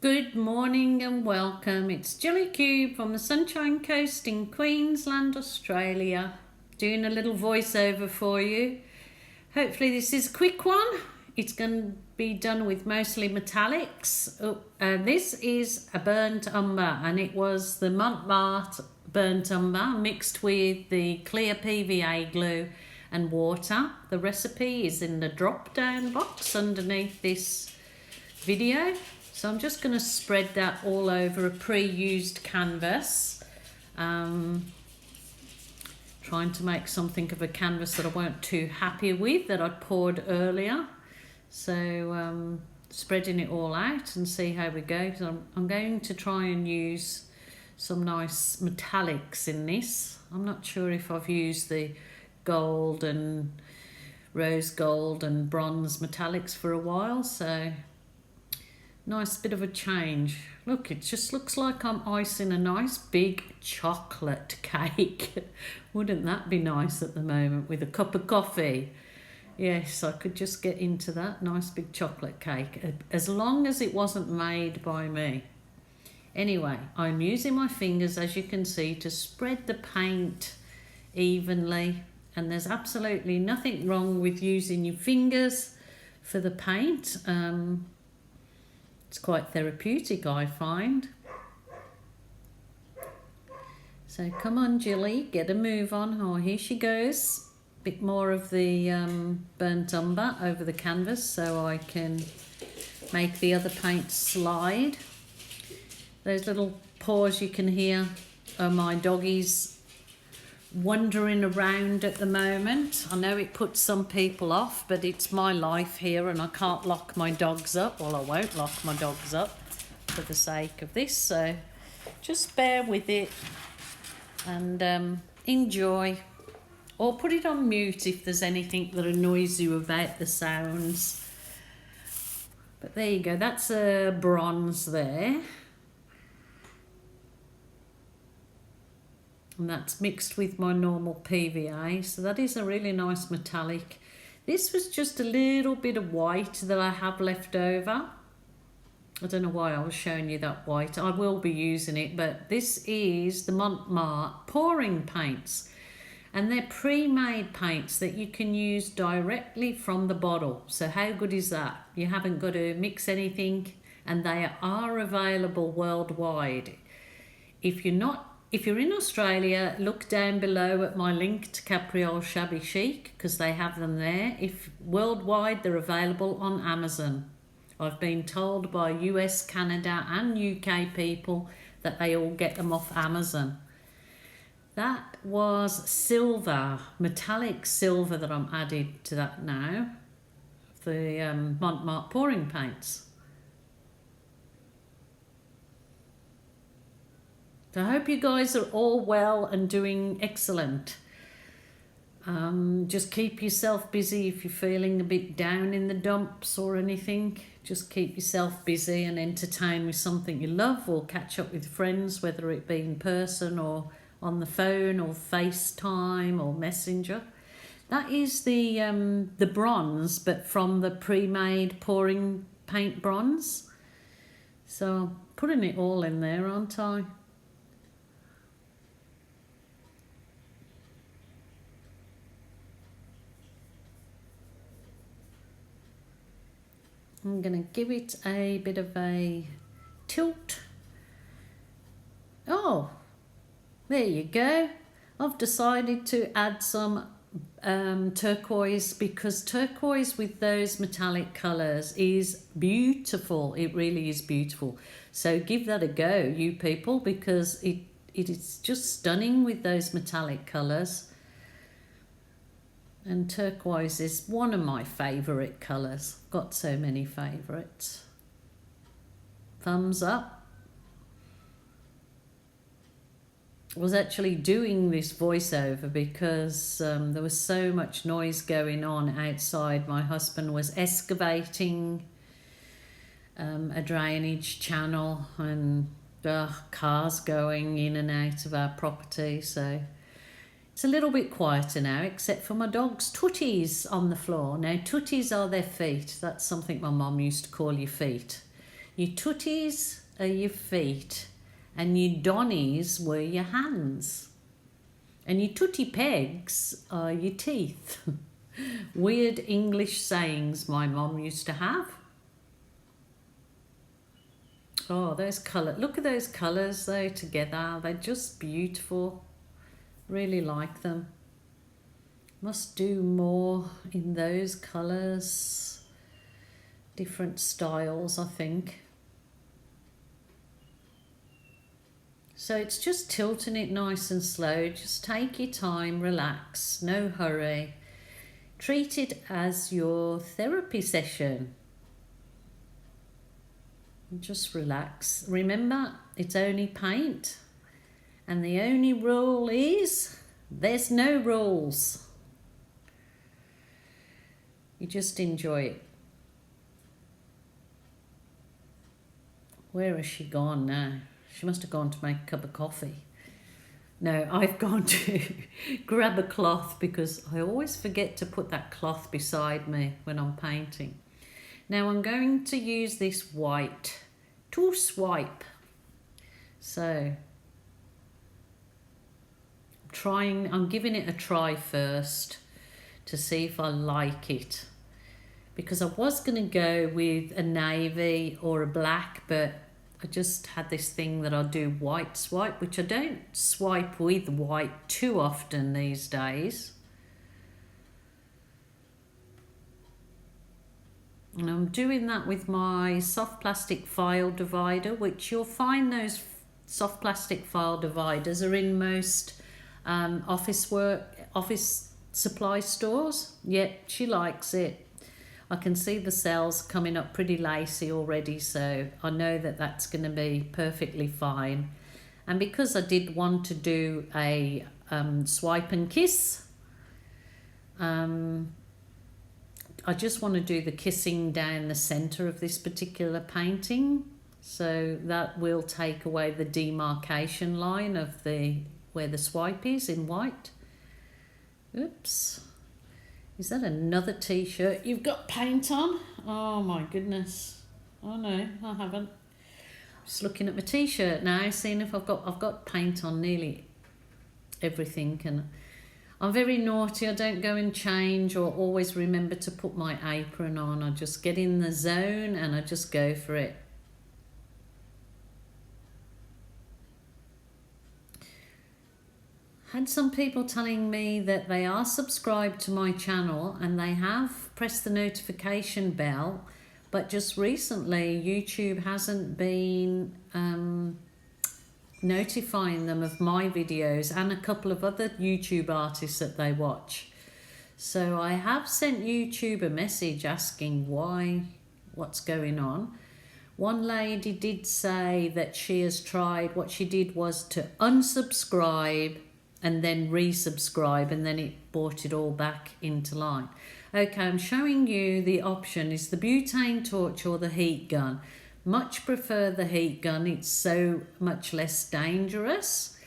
Good morning and welcome. It's Jilly Cube from the Sunshine Coast in Queensland, Australia, doing a little voiceover for you. Hopefully this is a quick one. It's going to be done with mostly metallics. This is a burnt umber, and it was the Mont burnt umber mixed with the clear PVA glue and water. The recipe is in the drop down box underneath this video. So I'm just going to spread that all over a pre-used canvas. Trying to make something of a canvas that I weren't too happy with, that I poured earlier. So spreading it all out and see how we go. Because I'm going to try and use some nice metallics in this. I'm not sure if I've used the gold and rose gold and bronze metallics for a while, so nice bit of a change. Look, it just looks like I'm icing a nice big chocolate cake. Wouldn't that be nice at the moment with a cup of coffee? Yes, I could just get into that nice big chocolate cake, as long as it wasn't made by me. Anyway, I'm using my fingers, as you can see, to spread the paint evenly, and there's absolutely nothing wrong with using your fingers for the paint. It's quite therapeutic, I find. So come on, Jilly, get a move on. Oh, here she goes. Bit more of the burnt umber over the canvas so I can make the other paint slide. Those little paws you can hear are my doggies wandering around at the moment. I know it puts some people off, but it's my life here and I can't lock my dogs up. Well, I won't lock my dogs up for the sake of this, so just bear with it and enjoy, or put it on mute if there's anything that annoys you about the sounds. But there you go, that's a bronze there. And that's mixed with my normal PVA, so that is a really nice metallic. This was just a little bit of white that I have left over. I don't know why I was showing you that white. I will be using it, but this is the Mont pouring paints, and they're pre-made paints that you can use directly from the bottle. So how good is that? You haven't got to mix anything, and they are available worldwide. If you're in Australia, look down below at my link to Capriole Shabby Chic, because they have them there. If worldwide, they're available on Amazon. I've been told by US, Canada and UK people that they all get them off Amazon. That was silver, metallic silver that I'm added to that now. The Mont pouring paints. So I hope you guys are all well and doing excellent. Just keep yourself busy if you're feeling a bit down in the dumps or anything. Just keep yourself busy and entertain with something you love, or catch up with friends, whether it be in person or on the phone or FaceTime or Messenger. That is the bronze, but from the pre-made pouring paint bronze. So I'm putting it all in there, aren't I? I'm going to give it a bit of a tilt. Oh, there you go. I've decided to add some turquoise, because turquoise with those metallic colours is beautiful. It really is beautiful. So give that a go, you people, because it is just stunning with those metallic colours. And turquoise is one of my favourite colours. Got so many favourites. Thumbs up. I was actually doing this voiceover because there was so much noise going on outside. My husband was excavating a drainage channel, and cars going in and out of our property, so it's a little bit quieter now, except for my dog's tooties on the floor. Now, tooties are their feet. That's something my mum used to call your feet. Your tutties are your feet, and your donnies were your hands, and your tutty pegs are your teeth. Weird English sayings my mom used to have. Oh, those colours. Look at those colours though together. They're just beautiful. Really like them. Must do more in those colours. Different styles, I think. So it's just tilting it nice and slow. Just take your time, relax, no hurry. Treat it as your therapy session. Just relax. Remember, it's only paint. And the only rule is there's no rules. You just enjoy it. Where has she gone now? She must have gone to make a cup of coffee. No, I've gone to grab a cloth because I always forget to put that cloth beside me when I'm painting. Now I'm going to use this white to swipe. So I'm giving it a try first to see if I like it, because I was going to go with a navy or a black, but I just had this thing that I'll do white swipe, which I don't swipe with white too often these days. And I'm doing that with my soft plastic file divider, which you'll find those soft plastic file dividers are in most office supply stores. Yet she likes it. I can see the cells coming up pretty lacy already, so I know that that's going to be perfectly fine. And because I did want to do a swipe and kiss, I just want to do the kissing down the center of this particular painting, so that will take away the demarcation line of where the swipe is in white. Oops. Is that another t-shirt you've got paint on? Oh my goodness. Oh no, I haven't. Just looking at my t-shirt now, seeing if I've got paint on nearly everything, and I'm very naughty. I don't go and change or always remember to put my apron on. I just get in the zone and I just go for it. Had some people telling me that they are subscribed to my channel and they have pressed the notification bell, but just recently YouTube hasn't been notifying them of my videos and a couple of other YouTube artists that they watch. So I have sent YouTube a message asking what's going on. One lady did say that she has tried, what she did was to unsubscribe and then resubscribe, and then it brought it all back into line. Okay, I'm showing you the option is the butane torch or the heat gun. Much prefer the heat gun. It's so much less dangerous.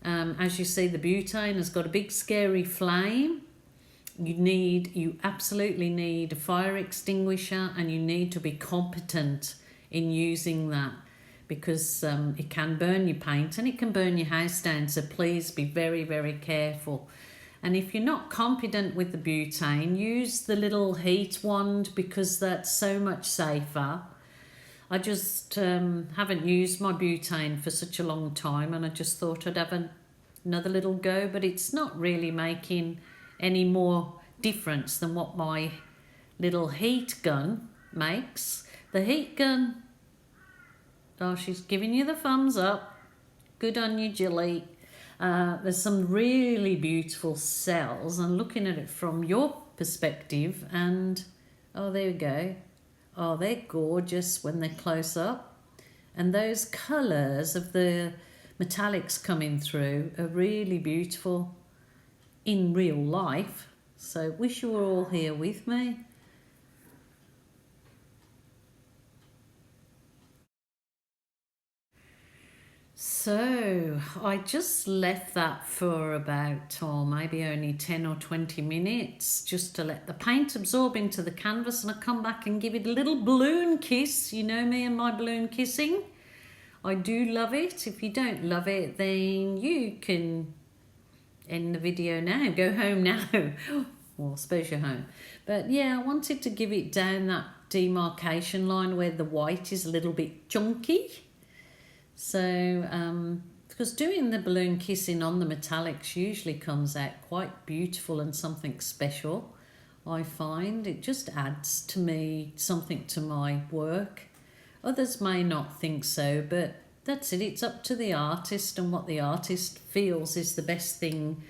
As you see, the butane has got a big scary flame. You absolutely need a fire extinguisher, and you need to be competent in using that, because it can burn your paint and it can burn your house down. So please be very, very careful. And if you're not confident with the butane, use the little heat wand, because that's so much safer. I just haven't used my butane for such a long time, and I just thought I'd have another little go, but it's not really making any more difference than what my little heat gun makes. The heat gun, oh, she's giving you the thumbs up. Good on you, Jilly. There's some really beautiful cells, and looking at it from your perspective, and oh, there we go. Oh, they're gorgeous when they're close up. And those colours of the metallics coming through are really beautiful in real life. So wish you were all here with me. So I just left that for about, or maybe only 10 or 20 minutes, just to let the paint absorb into the canvas, and I come back and give it a little balloon kiss. You know me and my balloon kissing. I do love it. If you don't love it, then you can end the video now. Go home now. Well, I suppose you're home. But yeah, I wanted to give it down that demarcation line where the white is a little bit chunky. So, because doing the balloon kissing on the metallics usually comes out quite beautiful and something special, I find. It just adds to me something to my work. Others may not think so, but that's it. It's up to the artist and what the artist feels is the best thing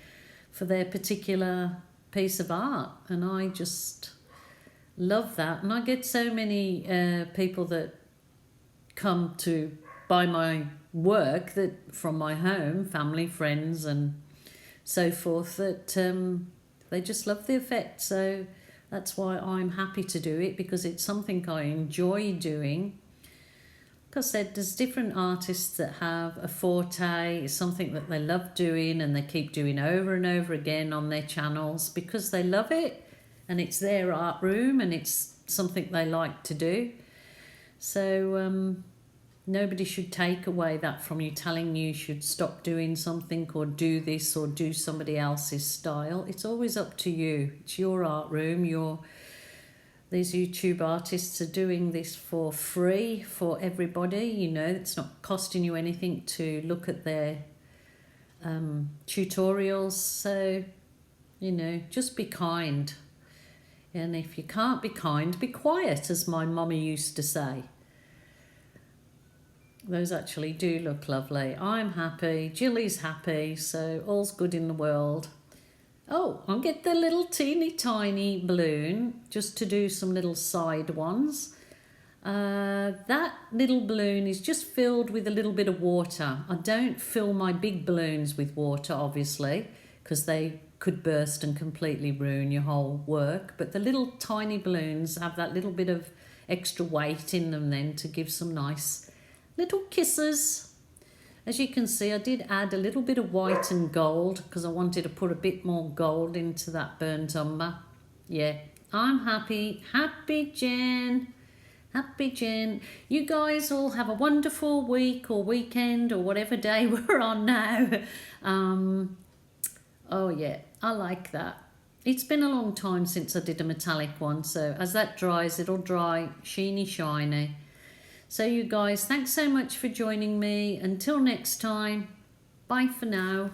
for their particular piece of art. And I just love that. And I get so many people that come to buy my work that from my home, family, friends and so forth, that they just love the effect. So that's why I'm happy to do it, because it's something I enjoy doing. Like I said, there's different artists that have a forte, something that they love doing and they keep doing over and over again on their channels because they love it and it's their art room and it's something they like to do. So nobody should take away that from you, telling you should stop doing something or do this or do somebody else's style. It's always up to you. It's your art room. These YouTube artists are doing this for free for everybody. You know, it's not costing you anything to look at their tutorials. So, you know, just be kind. And if you can't be kind, be quiet, as my mummy used to say. Those actually do look lovely. I'm happy. Jilly's happy. So all's good in the world. Oh, I'll get the little teeny tiny balloon just to do some little side ones. That little balloon is just filled with a little bit of water. I don't fill my big balloons with water, obviously, because they could burst and completely ruin your whole work. But the little tiny balloons have that little bit of extra weight in them then to give some nice little kisses. As you can see, I did add a little bit of white and gold because I wanted to put a bit more gold into that burnt umber. Yeah, I'm happy. Happy Jen. Happy Jen. You guys all have a wonderful week or weekend or whatever day we're on now. Oh yeah, I like that. It's been a long time since I did a metallic one, so as that dries, it'll dry sheeny shiny. So you guys, thanks so much for joining me. Until next time, bye for now.